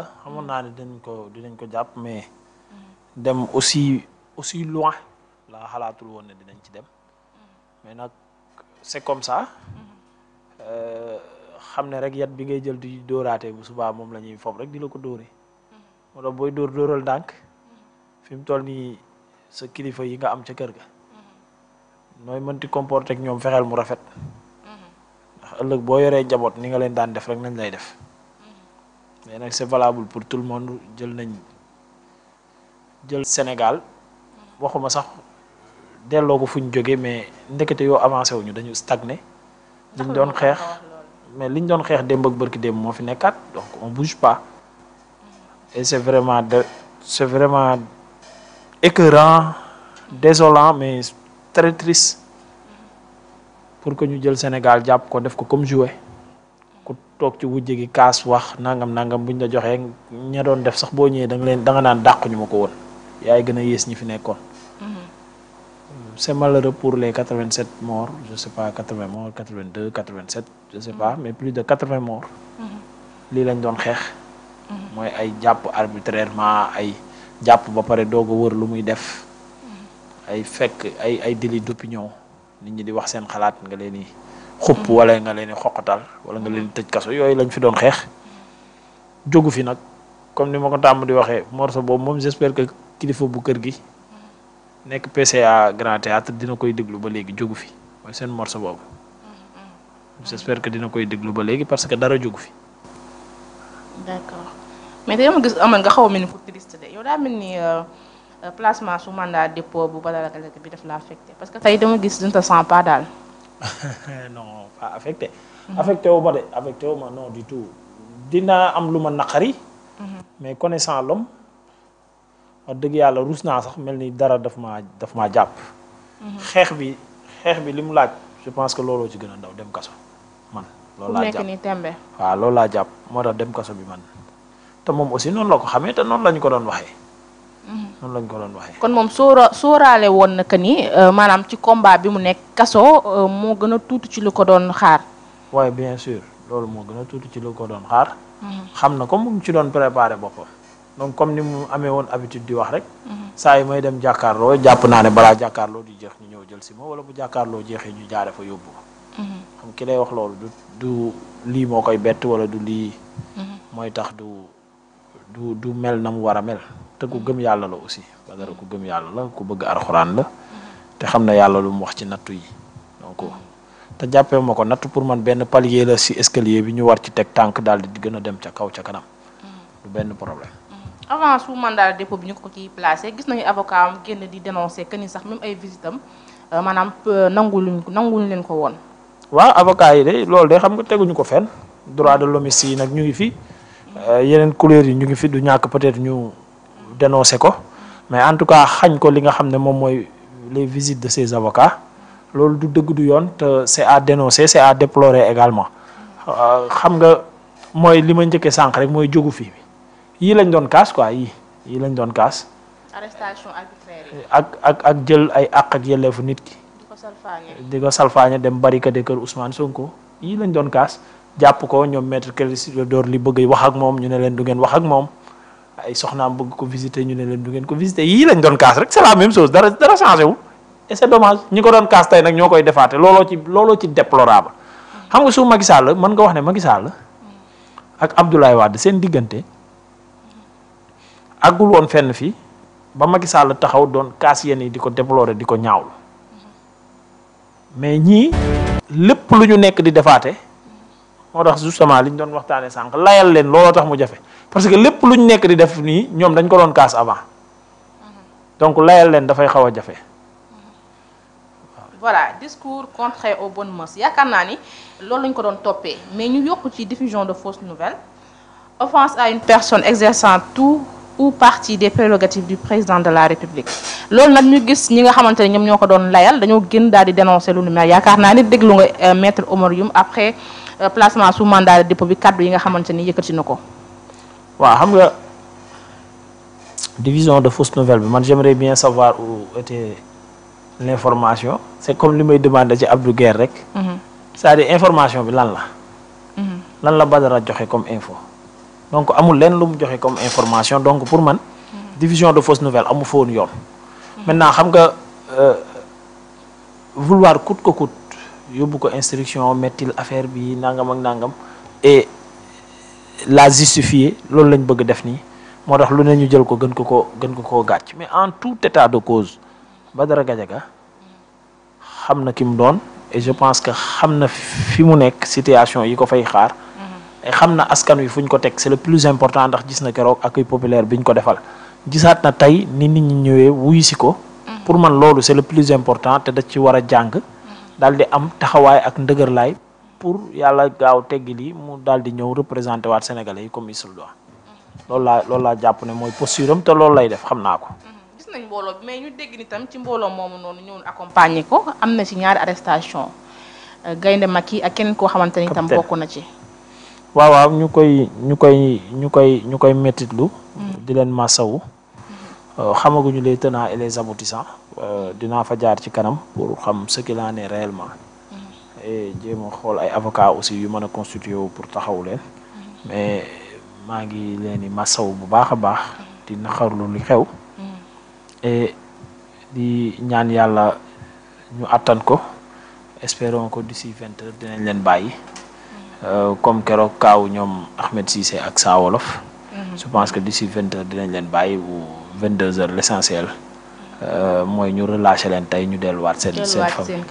xamoon naa ne dinañ ko jàpp mais dem aussi loin la xalaatul woon ne dinañ ci dem mais nag c'est comme ça xam ne rek yat bi ngay jël di dóoraatee bu subaa moom la ñuy fob rek di la ko dóoree moo tax booy dóoral ndànk fi mu toll nii sa kilifa yi nga am ca kër ga nooy mënti comporter ak ñoom fexeel mu rafet ndax ëllëg boo yoree njaboot ni nga leen daan def rek nañ lay def mais nag c'est valable pour tout le monde jël Sénégal waxuma sax delloo ko fu ñu jógee mais ndekete yoo avancé wuñu dañu stagné liñ doon xeex mais liñ doon xeex démb ak bërki démb moo fi nekkaat donc on bouge pas et c'est vraiment écœurant désolant mais très triste pour que ñu jël Sénégal jàpp ko def ko comme jouet ku toog ci wujje gi kaas wax nangam buñ la joxee ña doon def sax boo ñëwee da nga naan dàq ñu ma ko woon yaay gën a yées ñi fi nekkoon. C'est malheureux pour les 87 morts je sais pas 80 morts 82 87 je sais pas mais plus de 80 morts. lii lañ doon xeex. mooy ay jàpp arbitrairement ay jàpp ba pare doog a wër lu muy def. ay fekk ay délit d'opinion nit ñi di wax seen xalaat nga leen di xupp wala nga leen di xoqatal wala nga leen di tëj kaso yooyu lañ fi doon xeex. jógu fi nag comme ni ma ko tàmm di waxee morceau boobu moom j'espère que kilifa bu kër gi. nekk PCA Grand Théâtre dina koy déglu ba léegi jógu fi mooy seen morceau boobu j'espère que dina koy déglu ba léegi parce que dara jógu fi. d'accord mais te dama gis amal nga xaw a mel ni pour triste de yow daa mel ni placement sous mandat dépôt bu Badara Gallé bi daf la affecté parce que tey dama gis je ne te sens pas daal. non pas affecté. affecté wu ma de affecté wu ma non du tout dinaa am lu ma naqari. mais connaissant l'homme wax dëgg yàlla ruus naa sax mel ni dara daf maa jàpp. xeex bi li mu laaj je pense que looloo ci gën a ndaw dem kaso man. loolu laa jàpp nekk nii tembe. waaw loolu laa jàpp moo tax dem kaso bi man te moom aussi noonu la ko xamee te noonu lañu ko doon waxee. noonu lañu ko doon waxee. kon moom sóoraale woon na que ni maanaam ci combat bi mu nekk kaso moo gën a tuuti ci lu ko doon xaar. waaye bien sûr loolu moo gën a tuuti ci lu ko doon xaar. xam na comme mu ngi ci doon préparé boppam. donc comme ni mu amee woon habitude di wax rek. saa yi may dem jàkkaarloo jàpp naa ne balaa jàkkaarloo di jeex ñu ñëw jël si ma wala bu jàkkaarloo jeexee ñu jaare fa yóbbu ko. xam ki lay wax loolu du lii moo koy bett wala du lii. mooy tax du mel na mu war a mel. te ku gëm yàlla la aussi Badara ku gëm yàlla la ku bëgg arxuraan la. te xam na yàlla lu mu wax ci nattu yi donc te jàppee ma ko nattu pour man benn palier la si escalier bi ñu war ci teg tànk daal di gën a dem ca kaw ca kanam. du benn problème. avant sous mandat de dépôt bi ñu ko ciy placé gis nañu avocat am génn di dénoncer que ni sax même ay visitam maanaam nanguwuñ leen ko woon. waaw avocat yi de loolu de xam nga teguñu ko fenn droit de l'homme yi nag ñu ngi fi yeneen couleurs yi ñu ngi fi du ñàkk peut-être ñu dénoncer ko mais en tout cas xañ ko li nga xam ne moom mooy les visites de ces avocats loolu du dëgg du yoon te c'est à dénoncer c'est à déplorer également xam nga mooy li ma njëkkee sànq rek mooy jógu fi. yii lañ doon kaas quoi yii lañ doon kaas. arrestation arbitraire yi. ak jël ay àq ak yelleefu nit ki. di ko salfaañe dem barricade kër Ousmane Sonko yii lañ doon kaas jàpp ko ñoom maître Clédor Ly bëgg wax ak moom ñu ne leen du ngeen wax ak moom ay soxnaam bëgg ko visiter ñu ne leen du ngeen ko visiter yii lañ doon kaas rek c'est la même chose dara changé wul et c'est dommage ñi ko doon kaas tey nag ñoo koy defaate looloo ci déplorable xam nga su Macky Sall mën nga wax ne Macky Sall ak Abdoulaye Wade seen diggante. àggul woon fenn fii ba Macky Sall taxaw doon kaas yenn yi di ko déplorer di ko ñaawlu mais ñii lépp lu ñu nekk di defaate moo tax justement li ñu doon waxtaanee sànq layal leen looloo tax mu jafe parce que lépp lu ñu nekk di def nii ñoom dañ ko doon kaas avant donc layal leen dafay xaw a jafe. voilà discours contraire aux bonnes mœurs yaakaar naa ni loolu lañ ko doon toppee mais ñu yokk ci diffusion de fausses nouvelles offense à une personne exerçant tout ou partie des prérogatives du président de la République loolu nag ñu gis ñi nga xamante ne ñoom ñoo ko doon layal dañoo gën daal di dénoncer lu nu mel yaakaar naa ni déglu nga maître Oumar Youm après placement sous mandat de dépôt bi kaddu yi nga xamante ni yëkkati na ko. waaw xam nga diffusion de fausses nouvelles bi man j'aimerais bien savoir où était l'information c'est comme li may demander ci Abdou Guerre rek. c'est-à-dire information bi lan la. lan la Badara joxe comme info. donc amul leen lu mu joxe comme information donc pour man diffusion de fausses nouvelles amu fa woon yoon. maintenant xam nga vouloir coûte que coûte yóbbu ko instruction mettil affaire bi nangam ak nangam et la justifier loolu lañ bëgg def nii moo tax lu ne ñu jël ko gën ko koo gàcc mais en tout état de cause Badara Gadiaga xam na ki mu doon et je pense que xam na fi mu nekk situation yi ko fay xaar et xam na askan wi fu ñu ko teg c'est le plus important ndax gis na keroog accueil populaire bi ñu ko defal gisaat na tey ni nit ñi ñëwee wuyu si ko pour man loolu c'est le plus important te da ci war a jàng daal di am taxawaay ak ndëgërlaay pour yàlla gaaw teggi lii mu daal di ñëw représenter waat Sénégalais yi comme il se doit loolu laa jàpp ne mooy posture am te loolu lay def xam naa ko. gis nañ mbooloo bi mais ñu dégg ni tam ci mbooloo moomu noonu ñëw accompagner ko am na ci ñaari arrestation Gaynde Macky ak keneen koo xamante ni tam bokk na ci. waaw ñu koy mettitlu di leen masawu xamaguñu les tenants et les aboutissants dinaa fa jaar ci kanam pour xam ce qu'il en est réellement et jéem a xool ay avocats aussi yu mën a constitué wu pour taxawu leen mais maa ngi leen di masawu bu baax a baax di naxarlu li xew et di ñaan yàlla ñu attan ko espérons que d'ici 20 heures dinañ leen bàyyi comme keroog kaaw ñoom Ahmed Cissé ak Saa Wolof je pense que d'ici 20 heures dinañ leen bàyyi ou 22 heures l'essentiel mooy ñu relâché leen tey ñu delluwaat seen famille.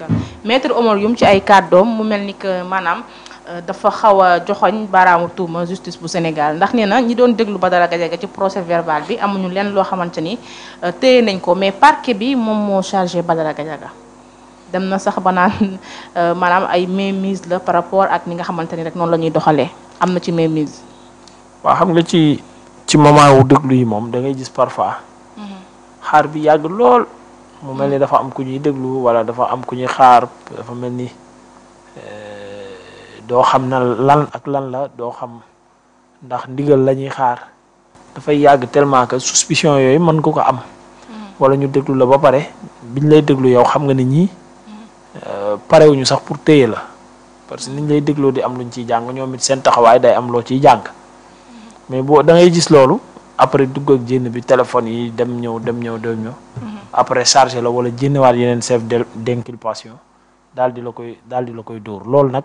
Maître Oumar Youm ci ay kàddoom mu mel ni que maanaam dafa xaw a joxoñ baaraamu tuuma justice bu Sénégal ndax nee na ñi doon déglu Badara Gadiaga ci procès verbal bi amuñu leen loo xamante ni téye nañ ko mais parquet bi moom moo chargé Badara Gadiaga dem na sax ba naan maanaam ay mainmise la par rapport ak ni nga xamante ni rek noonu la ñuy doxalee am na ci mainmise. waaw xam nga ci moment wu déglu yi moom da ngay gis parfois xaar bi yàgg lool mu mel ni dafa am ku ñuy déglu wala dafa am ku ñuy xaar dafa mel ni doo xam na lan ak lan la doo xam ndax ndigal la ñuy xaar dafay yàgg tellement que suspicion yooyu mën nga ko am wala ñu déglu la ba pare biñ lay déglu yow xam nga ni ñii parewuñu sax pour téye la parce que niñ lay dégloo di am luñ ciy jàng ñoom it seen taxawaay day am loo ciy jàng mais boo da ngay gis loolu après dugg ak jénn bi téléphone yi dem ñëw après chargé la wala jénnewaat yeneen chef d'inculpation daal di la koy dóor loolu nag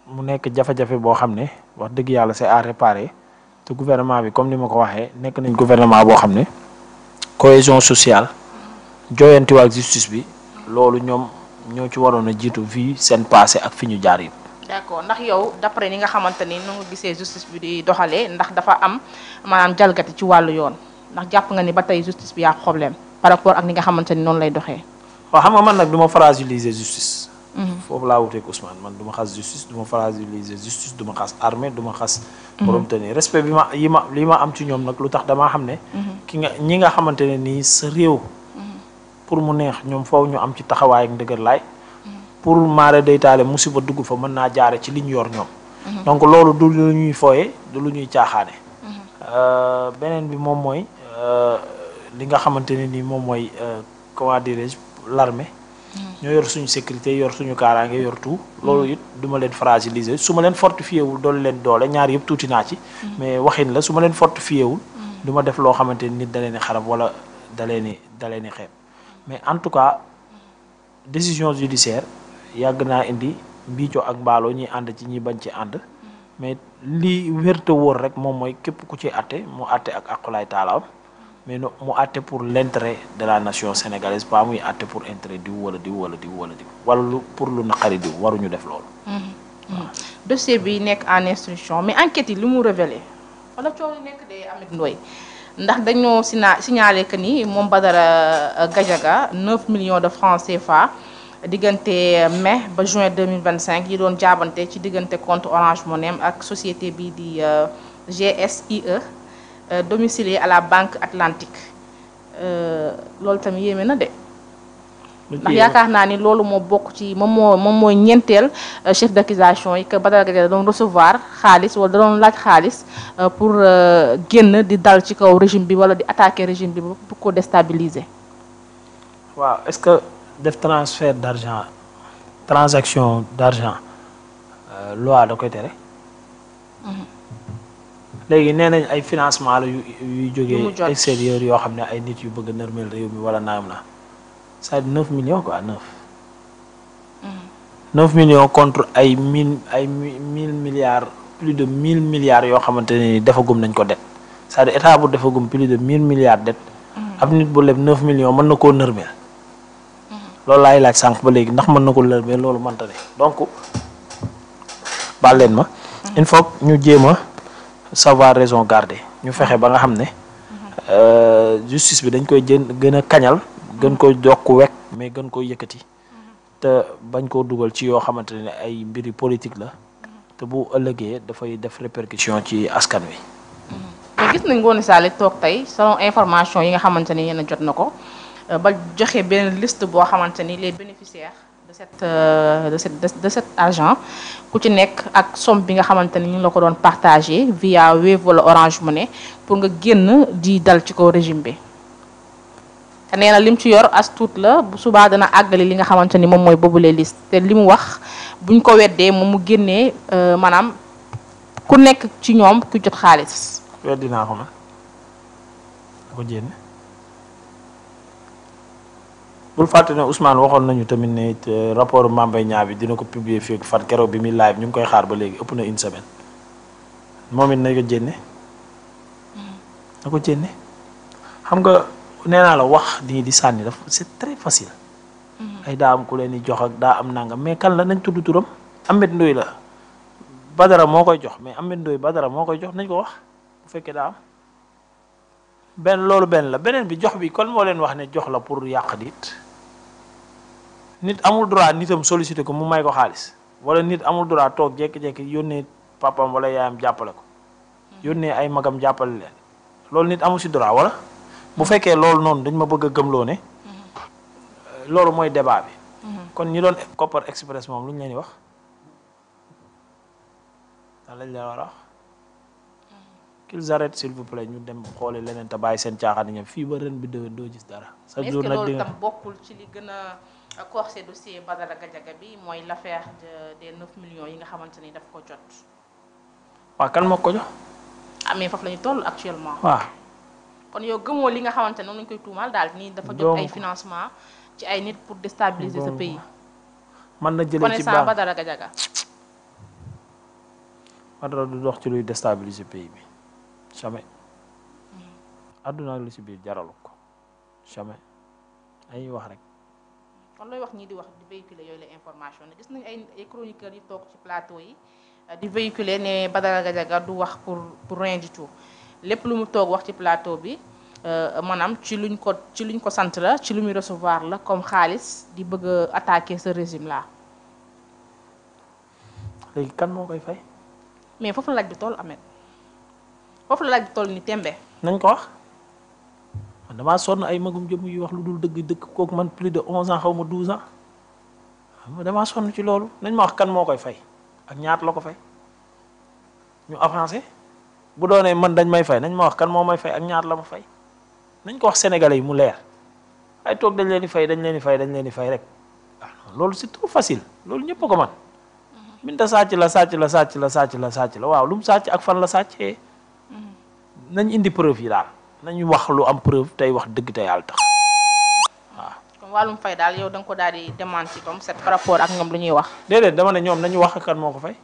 mu nekk jafe-jafe boo xam ne wax dëgg yàlla c'est à réparer te gouvernement bi comme ni ma ko waxee nekk nañ gouvernement boo xam ne cohésion sociale jooyantiwaat ak justice bi loolu ñoom ñoo ci waroon a jiitu vie seen passé ak fi ñu jaar yi. d'accord ndax yow d'après ni nga xamante ni nu nga gisee justice bi di doxalee ndax dafa am maanaam jalgati ci wàllu yoon ndax jàpp nga ni ba tey justice bi yaa problème par rapport ak ni nga xamante ni noonu lay doxee. waaw xam nga man nag du ma fragiliser justice. foofu laa wuteeg Ousmane man du ma xas justice du ma fragiliser justice du ma xas armée du ma xas. borom tenir respect bi li ma am ci ñoom nag lu tax damaa xam ne. ñi nga xamante ne nii sa réew. pour mu neex ñoom foofu ñu am ci taxawaay ak ndëgër laay. pour maare day taale musiba dugg fa mën naa jaare ci li ñu yor ñoom. donc loolu du lu ñuy fooye du lu ñuy caaxaane. beneen bi moom mooy li nga xamante ne nii moom mooy comment dirais-je l'armée. ñoo yor suñu sécurité yor suñu kaaraange yor tout. loolu it du ma leen fragiliser su ma leen fortifié wul doole leen doole ñaar yëpp tuuti naa ci. mais waxin la su ma leen fortifié wul. du ma def loo xamante ni nit da leen di xarab wala da leen di xeeb mais en tout cas décision judiciaire. yàgg naa indi mbiicoo ak mbaaloo ñi ànd ci ñi bañ ci ànd mais li wérte wóor rek moom mooy képp ku ci àtte mu àtte ak aqulaay taalaam mais mu àtte pour l'intérêt de la nation sénégalaise pas muy àtte pour intérêt diw wala pour lu naqari diw waruñu def loolu. dossier bi nekk en instruction mais enquête yi li mu révélé wala coow li nekk de Ameth Ndoye ndax dañoo signalé que ni moom Badara Gadiaga 9 millions de francs CFA. diggante mai ba juin 2025 yi doon jaabante ci diggante compte Orange Money ak société bii di GSIE domicilié à la Banque Atlantique loolu tamit yéeme na de. ndax yaakaar naa ni loolu moo bokk ci moom mooy ñeenteel chef d'accusation yi que Badara Gadiaga doon recevoir xaalis wala da doon laaj xaalis pour génn di dal ci kaw régime bi wala di attaquer régime bi pour ko déstabiliser. waaw est-ce que. def transfert d'argent transaction d'argent loi da koy tere léegi nee nañ ay financement la yuy Yu mu jógee jot. extérieur yoo xam ne ay nit yu bëgg a nërmeel réew mi wala naam la c'est 9 millions quoi 9 millions contre ay 1000 milliards plus de 1000 milliards yoo xamante ne ni defagum nañ ko det c'est-à-dire état bu defagum plus de 1000 milliards det ab nit bu leb 9 millions mën na koo nërmeel loolu laay laaj sànq ba léegi ndax mën na ko nërmeel loolu mënta ne donc baal leen ma il faut que ñu jéem a savoir raison garder ñu fexe ba nga xam ne justice bi dañ koy gën a kañal gën ko jokk wekk mais gën ko yëkkati te bañ koo dugal ci yoo xamante ne ay mbiri politique la te bu ëllëgee dafay def répercussion ci askan wi. mais gis nañ Ngoné Sall toog tey selon information yi nga xamante ni yéen a jot na ko ba joxe benn liste boo xamante ni les bénéficiaires de cet argent ku ci nekk ak somme bi nga xamante ni ñu la ko doon partagé via Wave wala Orange Money pour nga génn di dal ci kaw régime bi. te nee na lim ci yor as tuut la bu subaa dana àggali li nga xamante ni moom mooy boobule liste te li mu wax buñ ko weddee moom mu génnee maanaam ku nekk ci ñoom ku jot xaalis. weddi naa ko man ko jénne bul fàtte ne Ousmane waxoon nañu tamit ne rapport Mame Mbaye Niang bi dina ko publier fii ak fan keroog bi muy live ñu ngi koy xaar ba léegi ëpp na une semaine moom it nañ ko jénne na ko jénne xam nga nee naa la wax nii di sànni dafa c'est très facile ay daa am ku leen di jox ak daa am nangam mais kan la nañ tudd turam Ahmed Ndoye la Badara moo koy jox mais Ahmed Ndoye Badara moo koy jox nañ ko wax bu fekkee daa am loolu benn la beneen bi jox bi kon moo leen wax ne jox la pour yàq nit amul droit nitam sollicité ko mu may ko xaalis wala nit amul droit toog jékki-jékki yónnee papam wala yaayam jàppale ko yónnee ay magam jàppale leen loolu nit amul si droit wala bu fekkee loolu noonu dañ ma bëgg a gëmloo ne loolu mooy débat bi kon ñi doon Kopar Express moom lu ñu leen di wax lan lañ leen war a wax qu'ils arrêtent s'il vous plaît ñu dem xoole leneen te bàyyi seen caaxaan ñoom fii ba ren bi déwén doo gis dara chaque jour nag est-ce que loolu tam bokkul ci li gën a corsé dossier Badara Gadiaga bi mooy l'affaire des 9 millions yi nga xamante ni daf ko jot. waaw kan moo ko jox. ah mais foofu la ñu toll actuellement. waaw. kon yow gëmoo li nga xamante ne noonu lañu koy tuumaal daal nii dafa jot ay financement ci ay nit pour déstabiliser ce pays. mën na jëlee ci connaissant Badara Gadiaga. Badara du dox ci luy déstabiliser pays bi jamais. àdduna ak li ci biir jaralu ko jamais ay wax rek. kon looy wax ñii di wax di véhiculer yooyu la information ne gis nañu ay chroniqueurs yi toog ci plateau yi di véhiculer ne Badara Gadiaga du wax pour rien du tout lépp lu mu toog wax ci plateau bi maanaam ci luñ ko sant la ci lu muy recevoir la comme xaalis di bëgg a attaquer ce régime là. léegi kan moo koy fay. mais foofu la laaj bi toll Ahmed foofu la laaj bi toll ni tembe. nañ ko wax. man damaa sonn ay magum jëm yu wax lu dul dëgg kooku man plus de 11 ans xaw ma 12 ans damaa sonn ci loolu nañ ma wax kan moo koy fay ak ñaata la ko fay ñu avancé bu doonee man dañ may fay nañ ma wax kan moo may fay ak ñaata la ma fay nañ ko wax sénégalais yi mu leer ay toog dañ leen di fay dañ leen di fay rek loolu c'est trop facile loolu ñëpp ko man Binta sàcc la waaw lu mu sàcc ak fan la sàccee nañ indi preuve yi daal. nañu wax lu am preuve tey wax dëgg te yàlla tax waaw. comme wàllum fay daal yow da nga ko daal di démenti comme c'est par rapport ak ñoom lu ñuy wax. déedéet dama ne ñoom nañu wax kan moo ko fay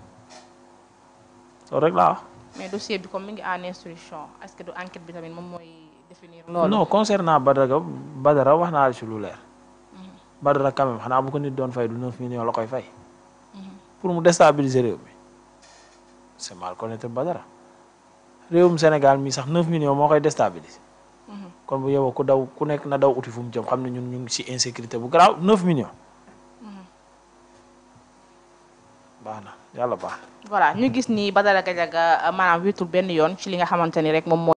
loolu rek laa wax. mais dossier bi comme mi ngi en instruction est-ce que du enquête bi tamit moom mooy définir loolu. non concernant Badara wax naa la ci lu leer. Badara quand même xanaa bu ko nit doon fay du 9 millions la koy fay. pour mu déstabiliser réew mi c'est mal connaître Badara. réewum Sénégal mi sax 9 millions moo koy déstabiliser. kon bu yeboo ku nekk na daw uti fu mu jëm xam ne ñun ñu ngi ci insécurité bu garaaw 9 millions. baax na yàlla baax na. voilà ñu gis ni Badara Gadiaga maanaam wéetul benn yoon ci li nga xamante ni rek moom